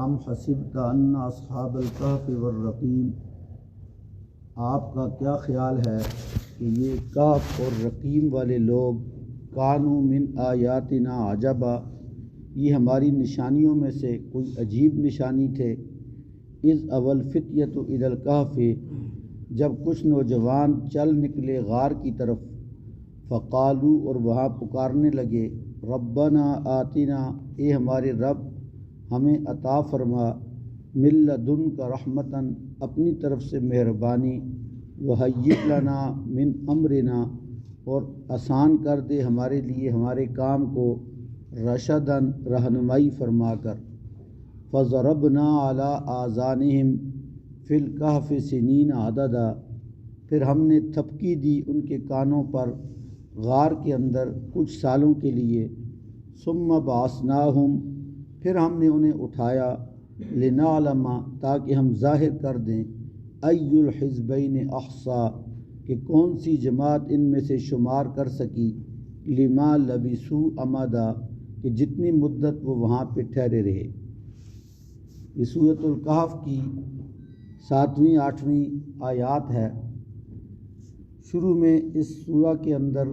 ام حسبت ان اصحاب الکہف والرقیم، آپ کا کیا خیال ہے کہ یہ کہف اور رقیم والے لوگ کانوا من آیاتنا عجبا، یہ ہماری نشانیوں میں سے کوئی عجیب نشانی تھے۔ اذ اول فتیۃ الی الکہف، جب کچھ نوجوان چل نکلے غار کی طرف، فقالو، اور وہاں پکارنے لگے، ربنا آتنا، اے ہمارے رب ہمیں عطا فرما، من لدنک رحمتاً، اپنی طرف سے مہربانی، وہیئ لنا من امرنا، اور آسان کر دے ہمارے لیے ہمارے کام کو، رشداً، رہنمائی فرما کر۔ فضربنا علی آذانہم فی الکہف سنین عددا، پھر ہم نے تھپکی دی ان کے کانوں پر غار کے اندر کچھ سالوں کے لیے، ثم بعثناہم، پھر ہم نے انہیں اٹھایا، لنعلم، تاکہ ہم ظاہر کر دیں، ای الحزبین احصیٰ، کہ کون سی جماعت ان میں سے شمار کر سکی، لما لبثوا امدا، کہ جتنی مدت وہ وہاں پہ ٹھہرے رہے۔ یہ سورۃ الکہف کی 7ویں 8ویں آیات ہے۔ شروع میں اس سورہ کے اندر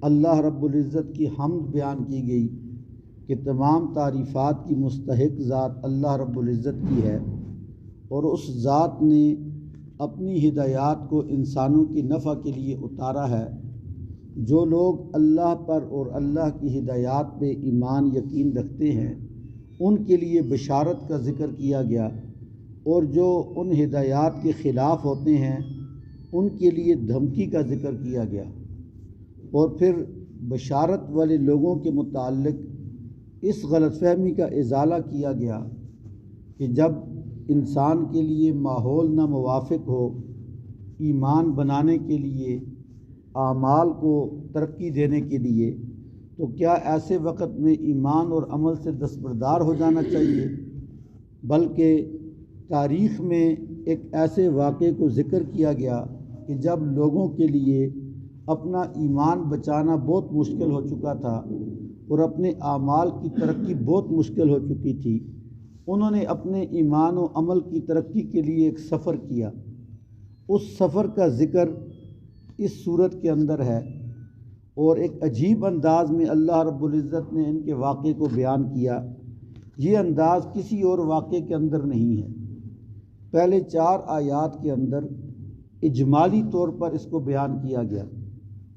اللہ رب العزت کی حمد بیان کی گئی کہ تمام تعریفات کی مستحق ذات اللہ رب العزت کی ہے، اور اس ذات نے اپنی ہدایات کو انسانوں کی نفع کے لیے اتارا ہے۔ جو لوگ اللہ پر اور اللہ کی ہدایات پہ ایمان یقین رکھتے ہیں ان کے لیے بشارت کا ذکر کیا گیا، اور جو ان ہدایات کے خلاف ہوتے ہیں ان کے لیے دھمکی کا ذکر کیا گیا، اور پھر بشارت والے لوگوں کے متعلق اس غلط فہمی کا ازالہ کیا گیا کہ جب انسان کے لیے ماحول ناموافق ہو ایمان بنانے کے لیے، اعمال کو ترقی دینے کے لیے، تو کیا ایسے وقت میں ایمان اور عمل سے دستبردار ہو جانا چاہیے؟ بلکہ تاریخ میں ایک ایسے واقعے کو ذکر کیا گیا کہ جب لوگوں کے لیے اپنا ایمان بچانا بہت مشکل ہو چکا تھا اور اپنے اعمال کی ترقی بہت مشکل ہو چکی تھی، انہوں نے اپنے ایمان و عمل کی ترقی کے لیے ایک سفر کیا۔ اس سفر کا ذکر اس صورت کے اندر ہے، اور ایک عجیب انداز میں اللہ رب العزت نے ان کے واقعے کو بیان کیا۔ یہ انداز کسی اور واقعے کے اندر نہیں ہے۔ پہلے 4 آیات کے اندر اجمالی طور پر اس کو بیان کیا گیا،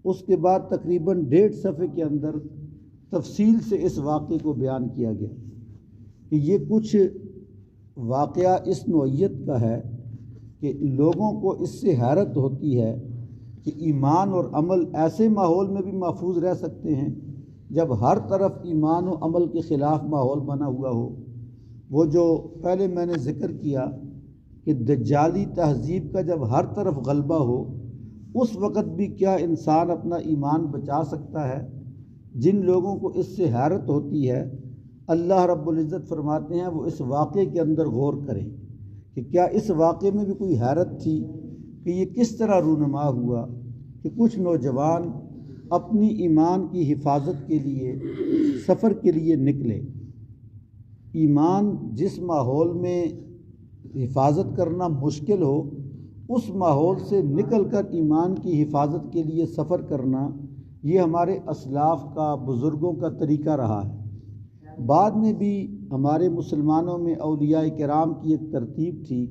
اس کے بعد تقریباً 1.5 صفحے کے اندر تفصیل سے اس واقعے کو بیان کیا گیا کہ یہ کچھ واقعہ اس نوعیت کا ہے کہ لوگوں کو اس سے حیرت ہوتی ہے کہ ایمان اور عمل ایسے ماحول میں بھی محفوظ رہ سکتے ہیں جب ہر طرف ایمان و عمل کے خلاف ماحول بنا ہوا ہو۔ وہ جو پہلے میں نے ذکر کیا کہ دجالی تہذیب کا جب ہر طرف غلبہ ہو، اس وقت بھی کیا انسان اپنا ایمان بچا سکتا ہے؟ جن لوگوں کو اس سے حیرت ہوتی ہے، اللہ رب العزت فرماتے ہیں وہ اس واقعے کے اندر غور کریں کہ کیا اس واقعے میں بھی کوئی حیرت تھی کہ یہ کس طرح رونما ہوا کہ کچھ نوجوان اپنی ایمان کی حفاظت کے لیے سفر کے لیے نکلے۔ ایمان جس ماحول میں حفاظت کرنا مشکل ہو، اس ماحول سے نکل کر ایمان کی حفاظت کے لیے سفر کرنا، یہ ہمارے اسلاف کا، بزرگوں کا طریقہ رہا ہے۔ بعد میں بھی ہمارے مسلمانوں میں اولیاء کرام کی ایک ترتیب تھی،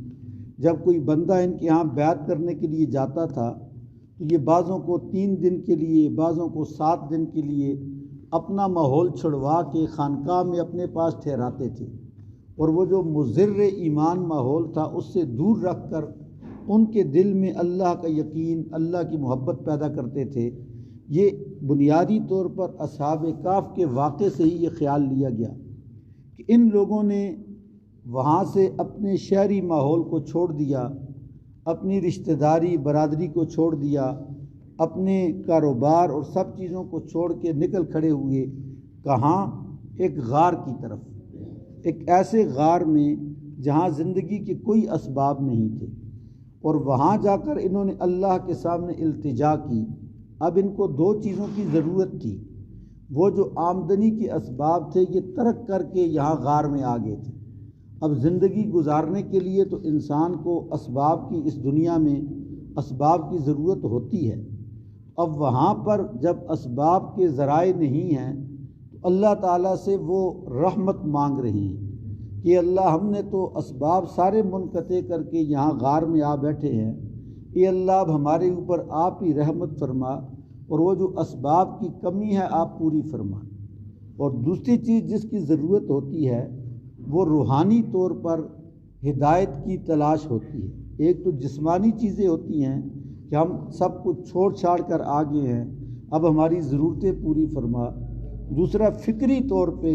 جب کوئی بندہ ان کے ہاں بیعت کرنے کے لیے جاتا تھا تو یہ بعضوں کو 3 دن کے لیے، بعضوں کو 7 دن کے لیے اپنا ماحول چھڑوا کے خانقاہ میں اپنے پاس ٹھہراتے تھے، اور وہ جو مضر ایمان ماحول تھا اس سے دور رکھ کر ان کے دل میں اللہ کا یقین، اللہ کی محبت پیدا کرتے تھے۔ یہ بنیادی طور پر اصحاب کہف کے واقعے سے ہی یہ خیال لیا گیا کہ ان لوگوں نے وہاں سے اپنے شہری ماحول کو چھوڑ دیا، اپنی رشتہ داری برادری کو چھوڑ دیا، اپنے کاروبار اور سب چیزوں کو چھوڑ کے نکل کھڑے ہوئے۔ کہاں؟ ایک غار کی طرف، ایک ایسے غار میں جہاں زندگی کے کوئی اسباب نہیں تھے، اور وہاں جا کر انہوں نے اللہ کے سامنے التجا کی۔ اب ان کو 2 چیزوں کی ضرورت تھی۔ وہ جو آمدنی کے اسباب تھے یہ ترک کر کے یہاں غار میں آ گئے تھے، اب زندگی گزارنے کے لیے تو انسان کو اسباب کی اس دنیا میں اسباب کی ضرورت ہوتی ہے۔ اب وہاں پر جب اسباب کے ذرائع نہیں ہیں تو اللہ تعالیٰ سے وہ رحمت مانگ رہی ہیں کہ اللہ ہم نے تو اسباب سارے منقطع کر کے یہاں غار میں آ بیٹھے ہیں، اے اللہ اب ہمارے اوپر آپ ہی رحمت فرما اور وہ جو اسباب کی کمی ہے آپ پوری فرما۔ اور دوسری چیز جس کی ضرورت ہوتی ہے وہ روحانی طور پر ہدایت کی تلاش ہوتی ہے۔ ایک تو جسمانی چیزیں ہوتی ہیں کہ ہم سب کچھ چھوڑ چھاڑ کر آگے ہیں، اب ہماری ضرورتیں پوری فرما۔ دوسرا فکری طور پہ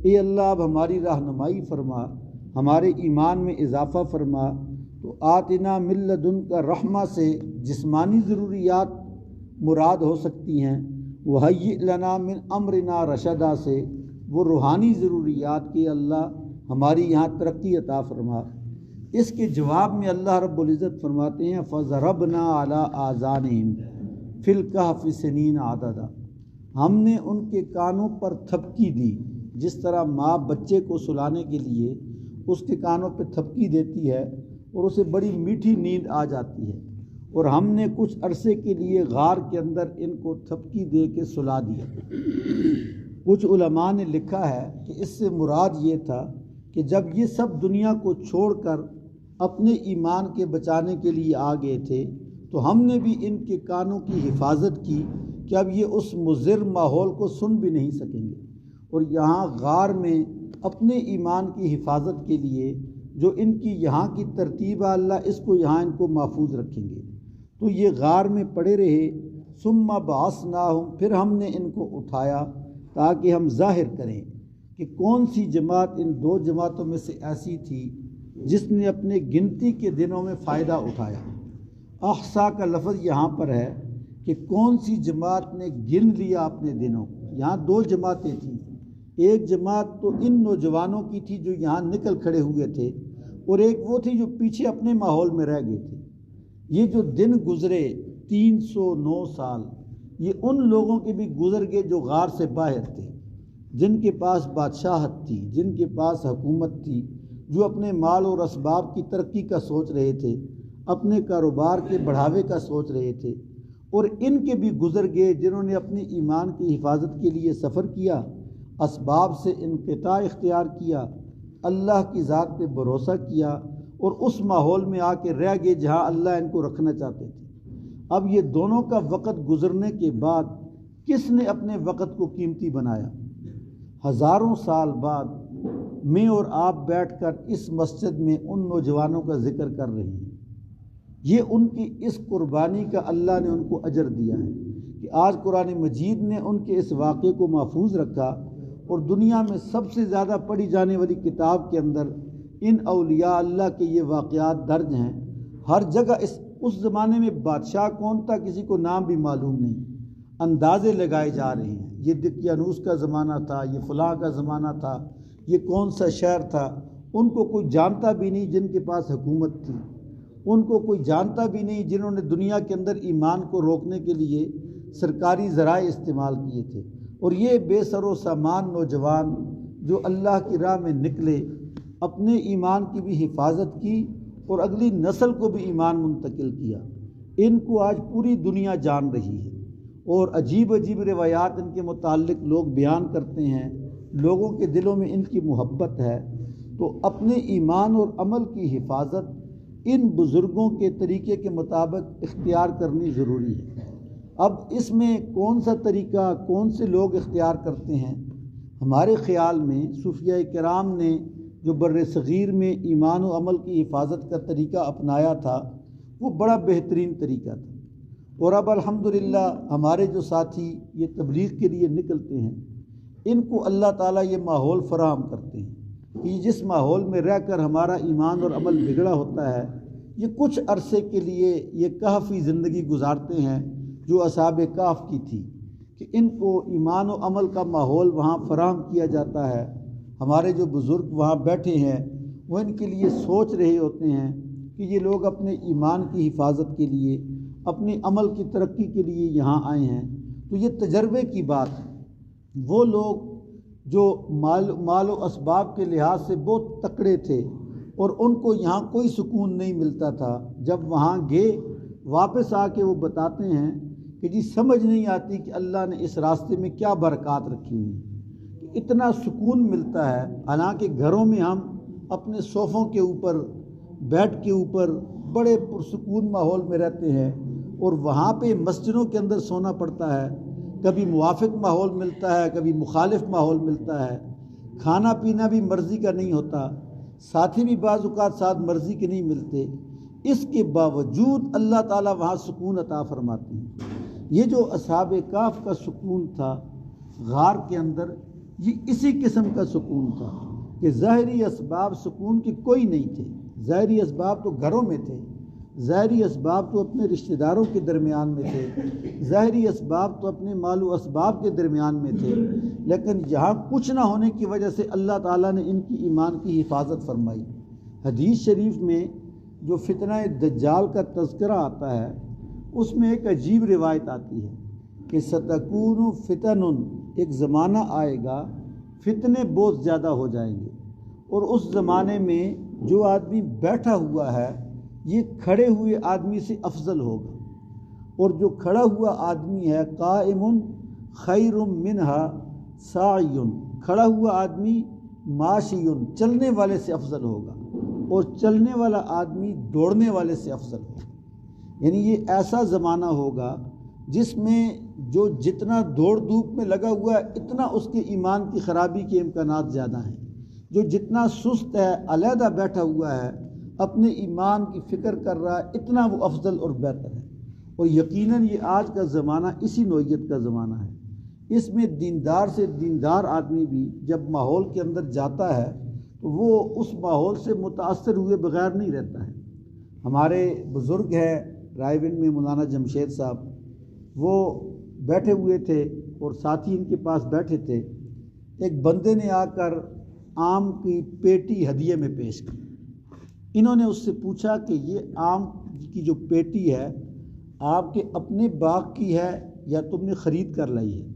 اے اللہ اب ہماری رہنمائی فرما، ہمارے ایمان میں اضافہ فرما۔ تو آتنا من لدنک رحمہ سے جسمانی ضروریات مراد ہو سکتی ہیں، وہیئ لنا من امرنا رشدا سے وہ روحانی ضروریات کے اللہ ہماری یہاں ترقی عطا فرما۔ اس کے جواب میں اللہ رب العزت فرماتے ہیں فَضَرَبْنَا عَلَىٰ آذَانِهِمْ فِي الْكَهْفِ سِنِينَ عَدَدًا، ہم نے ان کے کانوں پر تھپکی دی، جس طرح ماں بچے کو سلانے کے لیے اس کے کانوں پہ تھپکی دیتی ہے اور اسے بڑی میٹھی نیند آ جاتی ہے، اور ہم نے کچھ عرصے کے لیے غار کے اندر ان کو تھپکی دے کے سلا دیا۔ کچھ علماء نے لکھا ہے کہ اس سے مراد یہ تھا کہ جب یہ سب دنیا کو چھوڑ کر اپنے ایمان کے بچانے کے لیے آ گئے تھے تو ہم نے بھی ان کے کانوں کی حفاظت کی کہ اب یہ اس مضر ماحول کو سن بھی نہیں سکیں گے، اور یہاں غار میں اپنے ایمان کی حفاظت کے لیے جو ان کی یہاں کی ترتیب ہے اللہ اس کو یہاں ان کو محفوظ رکھیں گے۔ تو یہ غار میں پڑے رہے، ثم بعثناہم، پھر ہم نے ان کو اٹھایا تاکہ ہم ظاہر کریں کہ کون سی جماعت ان دو جماعتوں میں سے ایسی تھی جس نے اپنے گنتی کے دنوں میں فائدہ اٹھایا۔ احصا کا لفظ یہاں پر ہے کہ کون سی جماعت نے گن لیا اپنے دنوں کو۔ یہاں دو جماعتیں تھیں، ایک جماعت تو ان نوجوانوں کی تھی جو یہاں نکل کھڑے ہوئے تھے، اور ایک وہ تھی جو پیچھے اپنے ماحول میں رہ گئے تھے۔ یہ جو دن گزرے 309 سال، یہ ان لوگوں کے بھی گزر گئے جو غار سے باہر تھے، جن کے پاس بادشاہت تھی، جن کے پاس حکومت تھی، جو اپنے مال اور اسباب کی ترقی کا سوچ رہے تھے، اپنے کاروبار کے بڑھاوے کا سوچ رہے تھے، اور ان کے بھی گزر گئے جنہوں نے اپنے ایمان کی حفاظت کے لیے سفر کیا، اسباب سے انقطاع اختیار کیا، اللہ کی ذات پہ بھروسہ کیا، اور اس ماحول میں آ کے رہ گئے جہاں اللہ ان کو رکھنا چاہتے تھے۔ اب یہ دونوں کا وقت گزرنے کے بعد کس نے اپنے وقت کو قیمتی بنایا؟ ہزاروں سال بعد میں اور آپ بیٹھ کر اس مسجد میں ان نوجوانوں کا ذکر کر رہے ہیں۔ یہ ان کی اس قربانی کا اللہ نے ان کو اجر دیا ہے کہ آج قرآن مجید نے ان کے اس واقعے کو محفوظ رکھا، اور دنیا میں سب سے زیادہ پڑھی جانے والی کتاب کے اندر ان اولیاء اللہ کے یہ واقعات درج ہیں۔ ہر جگہ اس زمانے میں بادشاہ کون تھا کسی کو نام بھی معلوم نہیں، اندازے لگائے جا رہے ہیں، یہ دقیانوس کا زمانہ تھا، یہ فلاں کا زمانہ تھا، یہ کون سا شہر تھا۔ ان کو کوئی جانتا بھی نہیں جن کے پاس حکومت تھی، ان کو کوئی جانتا بھی نہیں جنہوں نے دنیا کے اندر ایمان کو روکنے کے لیے سرکاری ذرائع استعمال کیے تھے۔ اور یہ بے سر و سامان نوجوان جو اللہ کی راہ میں نکلے، اپنے ایمان کی بھی حفاظت کی اور اگلی نسل کو بھی ایمان منتقل کیا، ان کو آج پوری دنیا جان رہی ہے، اور عجیب عجیب روایات ان کے متعلق لوگ بیان کرتے ہیں، لوگوں کے دلوں میں ان کی محبت ہے۔ تو اپنے ایمان اور عمل کی حفاظت ان بزرگوں کے طریقے کے مطابق اختیار کرنی ضروری ہے۔ اب اس میں کون سا طریقہ کون سے لوگ اختیار کرتے ہیں؟ ہمارے خیال میں صوفیاء کرام نے جو بر صغیر میں ایمان و عمل کی حفاظت کا طریقہ اپنایا تھا وہ بڑا بہترین طریقہ تھا، اور اب الحمدللہ ہمارے جو ساتھی یہ تبلیغ کے لیے نکلتے ہیں، ان کو اللہ تعالیٰ یہ ماحول فراہم کرتے ہیں کہ جس ماحول میں رہ کر ہمارا ایمان اور عمل بگڑا ہوتا ہے، یہ کچھ عرصے کے لیے یہ کافی زندگی گزارتے ہیں جو اصحاب کہف کی تھی، کہ ان کو ایمان و عمل کا ماحول وہاں فراہم کیا جاتا ہے۔ ہمارے جو بزرگ وہاں بیٹھے ہیں وہ ان کے لیے سوچ رہے ہوتے ہیں کہ یہ لوگ اپنے ایمان کی حفاظت کے لیے، اپنے عمل کی ترقی کے لیے یہاں آئے ہیں۔ تو یہ تجربے کی بات ہے، وہ لوگ جو مال و اسباب کے لحاظ سے بہت تکڑے تھے اور ان کو یہاں کوئی سکون نہیں ملتا تھا، جب وہاں گئے واپس آ کے وہ بتاتے ہیں کہ جی سمجھ نہیں آتی کہ اللہ نے اس راستے میں کیا برکات رکھی ہوئی کہ اتنا سکون ملتا ہے۔ حالانکہ گھروں میں ہم اپنے صوفوں کے اوپر بیڈ کے اوپر بڑے پرسکون ماحول میں رہتے ہیں، اور وہاں پہ مسجدوں کے اندر سونا پڑتا ہے، کبھی موافق ماحول ملتا ہے، کبھی مخالف ماحول ملتا ہے، کھانا پینا بھی مرضی کا نہیں ہوتا، ساتھی بھی بعض اوقات ساتھ مرضی کے نہیں ملتے، اس کے باوجود اللہ تعالیٰ وہاں سکون عطا فرماتے ہیں۔ یہ جو اصحاب کہف کا سکون تھا غار کے اندر، یہ اسی قسم کا سکون تھا کہ ظاہری اسباب سکون کے کوئی نہیں تھے۔ ظاہری اسباب تو گھروں میں تھے، ظاہری اسباب تو اپنے رشتہ داروں کے درمیان میں تھے، ظاہری اسباب تو اپنے مال و اسباب کے درمیان میں تھے، لیکن یہاں کچھ نہ ہونے کی وجہ سے اللہ تعالیٰ نے ان کی ایمان کی حفاظت فرمائی۔ حدیث شریف میں جو فتنہ دجال کا تذکرہ آتا ہے، اس میں ایک عجیب روایت آتی ہے کہ ستکون فتن، ایک زمانہ آئے گا فتنے بہت زیادہ ہو جائیں گے، اور اس زمانے میں جو آدمی بیٹھا ہوا ہے یہ کھڑے ہوئے آدمی سے افضل ہوگا، اور جو کھڑا ہوا آدمی ہے قائم خیر منہا ساعی، کھڑا ہوا آدمی ماشی چلنے والے سے افضل ہوگا، اور چلنے والا آدمی دوڑنے والے سے افضل ہوگا۔ یعنی یہ ایسا زمانہ ہوگا جس میں جو جتنا دوڑ دھوپ میں لگا ہوا ہے اتنا اس کے ایمان کی خرابی کے امکانات زیادہ ہیں، جو جتنا سست ہے علیحدہ بیٹھا ہوا ہے اپنے ایمان کی فکر کر رہا ہے اتنا وہ افضل اور بہتر ہے۔ اور یقیناً یہ آج کا زمانہ اسی نوعیت کا زمانہ ہے۔ اس میں دیندار سے دیندار آدمی بھی جب ماحول کے اندر جاتا ہے تو وہ اس ماحول سے متاثر ہوئے بغیر نہیں رہتا ہے۔ ہمارے بزرگ ہیں رائے ونڈ میں مولانا جمشید صاحب، وہ بیٹھے ہوئے تھے اور ساتھی ان کے پاس بیٹھے تھے، ایک بندے نے آ کر آم کی پیٹی ہدیے میں پیش کی۔ انہوں نے اس سے پوچھا کہ یہ آم کی جو پیٹی ہے آپ کے اپنے باغ کی ہے یا تم نے خرید کر لائی ہے؟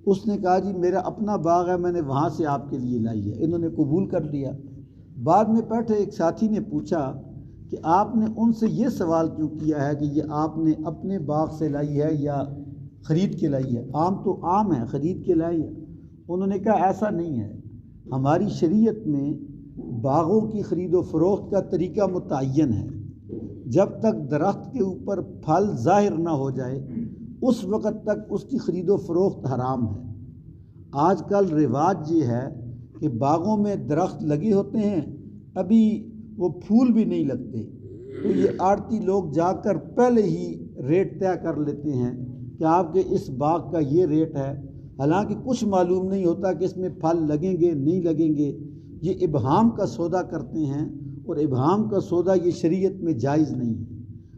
اس نے کہا جی میرا اپنا باغ ہے، میں نے وہاں سے آپ کے لیے لائی ہے۔ انہوں نے قبول کر لیا۔ بعد میں بیٹھے ایک ساتھی نے پوچھا کہ آپ نے ان سے یہ سوال کیوں کیا ہے کہ یہ آپ نے اپنے باغ سے لائی ہے یا خرید کے لائی ہے؟ آم تو آم ہے، خرید کے لائی ہے۔ انہوں نے کہا ایسا نہیں ہے، ہماری شریعت میں باغوں کی خرید و فروخت کا طریقہ متعین ہے، جب تک درخت کے اوپر پھل ظاہر نہ ہو جائے اس وقت تک اس کی خرید و فروخت حرام ہے۔ آج کل رواج یہ ہے کہ باغوں میں درخت لگے ہوتے ہیں، ابھی وہ پھول بھی نہیں لگتے، تو یہ آڑتی لوگ جا کر پہلے ہی ریٹ طے کر لیتے ہیں کہ آپ کے اس باغ کا یہ ریٹ ہے، حالانکہ کچھ معلوم نہیں ہوتا کہ اس میں پھل لگیں گے نہیں لگیں گے۔ یہ ابہام کا سودا کرتے ہیں، اور ابہام کا سودا یہ شریعت میں جائز نہیں ہے۔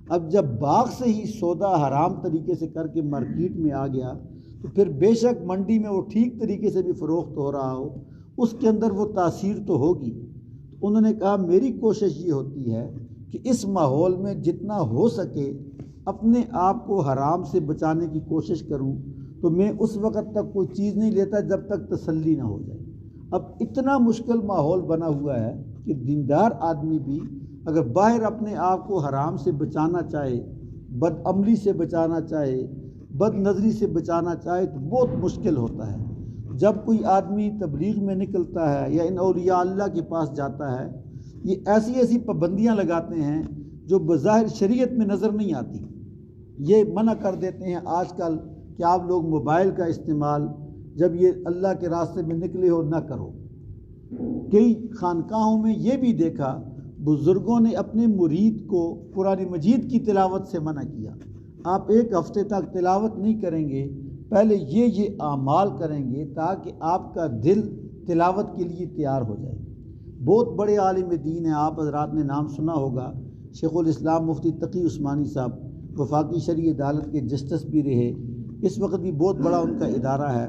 اب جب باغ سے ہی سودا حرام طریقے سے کر کے مارکیٹ میں آ گیا تو پھر بے شک منڈی میں وہ ٹھیک طریقے سے بھی فروخت ہو رہا ہو، اس کے اندر وہ تاثیر تو ہوگی۔ تو انہوں نے کہا میری کوشش یہ ہوتی ہے کہ اس ماحول میں جتنا ہو سکے اپنے آپ کو حرام سے بچانے کی کوشش کروں، تو میں اس وقت تک کوئی چیز نہیں لیتا جب تک تسلی نہ ہو جائے۔ اب اتنا مشکل ماحول بنا ہوا ہے کہ دیندار آدمی بھی اگر باہر اپنے آپ کو حرام سے بچانا چاہے، بد عملی سے بچانا چاہے، بد نظری سے بچانا چاہے تو بہت مشکل ہوتا ہے۔ جب کوئی آدمی تبلیغ میں نکلتا ہے یا ان اولیاء اللہ کے پاس جاتا ہے، یہ ایسی ایسی پابندیاں لگاتے ہیں جو بظاہر شریعت میں نظر نہیں آتی۔ یہ منع کر دیتے ہیں آج کل کہ آپ لوگ موبائل کا استعمال جب یہ اللہ کے راستے میں نکلے ہو نہ کرو۔ کئی خانقاہوں میں یہ بھی دیکھا بزرگوں نے اپنے مرید کو قرآن مجید کی تلاوت سے منع کیا، آپ ایک ہفتے تک تلاوت نہیں کریں گے، پہلے یہ اعمال کریں گے تاکہ آپ کا دل تلاوت کے لیے تیار ہو جائے۔ بہت بڑے عالم دین ہیں، آپ حضرات نے نام سنا ہوگا، شیخ الاسلام مفتی تقی عثمانی صاحب وفاقی شرعی عدالت کے جسٹس بھی رہے، اس وقت بھی بہت بڑا ان کا ادارہ ہے۔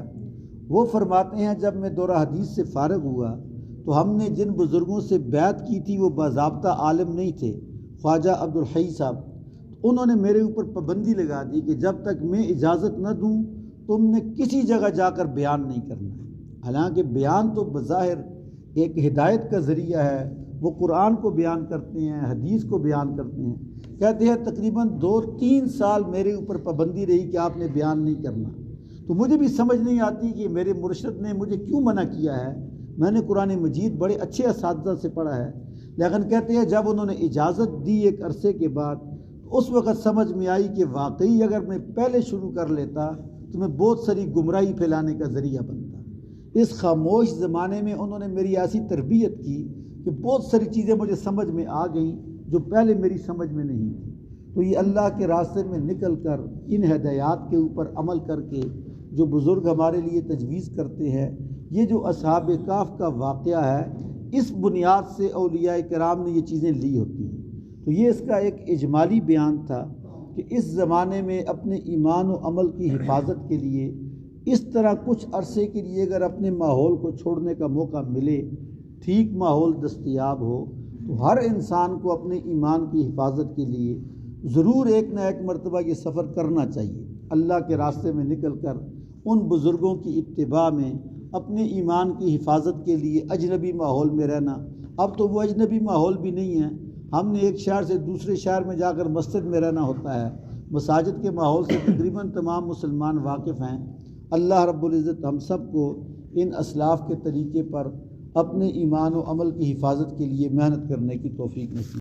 وہ فرماتے ہیں جب میں دورہ حدیث سے فارغ ہوا تو ہم نے جن بزرگوں سے بیعت کی تھی وہ باضابطہ عالم نہیں تھے، خواجہ عبدالحی صاحب، انہوں نے میرے اوپر پابندی لگا دی کہ جب تک میں اجازت نہ دوں تم نے کسی جگہ جا کر بیان نہیں کرنا ہے۔ حالانکہ بیان تو بظاہر ایک ہدایت کا ذریعہ ہے، وہ قرآن کو بیان کرتے ہیں، حدیث کو بیان کرتے ہیں، کہتے ہیں تقریباً 2-3 سال میرے اوپر پابندی رہی کہ آپ نے بیان نہیں کرنا، تو مجھے بھی سمجھ نہیں آتی کہ میرے مرشد نے مجھے کیوں منع کیا ہے۔ میں نے قرآن مجید بڑے اچھے اساتذہ سے پڑھا ہے، لیکن کہتے ہیں جب انہوں نے اجازت دی ایک عرصے کے بعد، اس وقت سمجھ میں آئی کہ واقعی اگر میں پہلے شروع کر لیتا تو میں بہت ساری گمراہی پھیلانے کا ذریعہ بنتا۔ اس خاموش زمانے میں انہوں نے میری ایسی تربیت کی کہ بہت ساری چیزیں مجھے سمجھ میں آ گئیں جو پہلے میری سمجھ میں نہیں تھی۔ تو یہ اللہ کے راستے میں نکل کر ان ہدایات کے اوپر عمل کر کے جو بزرگ ہمارے لیے تجویز کرتے ہیں، یہ جو اصحاب کہف کا واقعہ ہے، اس بنیاد سے اولیاء کرام نے یہ چیزیں لی ہوتی ہیں۔ تو یہ اس کا ایک اجمالی بیان تھا کہ اس زمانے میں اپنے ایمان و عمل کی حفاظت کے لیے اس طرح کچھ عرصے کے لیے اگر اپنے ماحول کو چھوڑنے کا موقع ملے، ٹھیک ماحول دستیاب ہو، تو ہر انسان کو اپنے ایمان کی حفاظت کے لیے ضرور ایک نہ ایک مرتبہ یہ سفر کرنا چاہیے، اللہ کے راستے میں نکل کر ان بزرگوں کی اتباع میں اپنے ایمان کی حفاظت کے لیے اجنبی ماحول میں رہنا۔ اب تو وہ اجنبی ماحول بھی نہیں ہے، ہم نے ایک شہر سے دوسرے شہر میں جا کر مسجد میں رہنا ہوتا ہے، مساجد کے ماحول سے تقریباً تمام مسلمان واقف ہیں۔ اللہ رب العزت ہم سب کو ان اسلاف کے طریقے پر اپنے ایمان و عمل کی حفاظت کے لیے محنت کرنے کی توفیق نصیب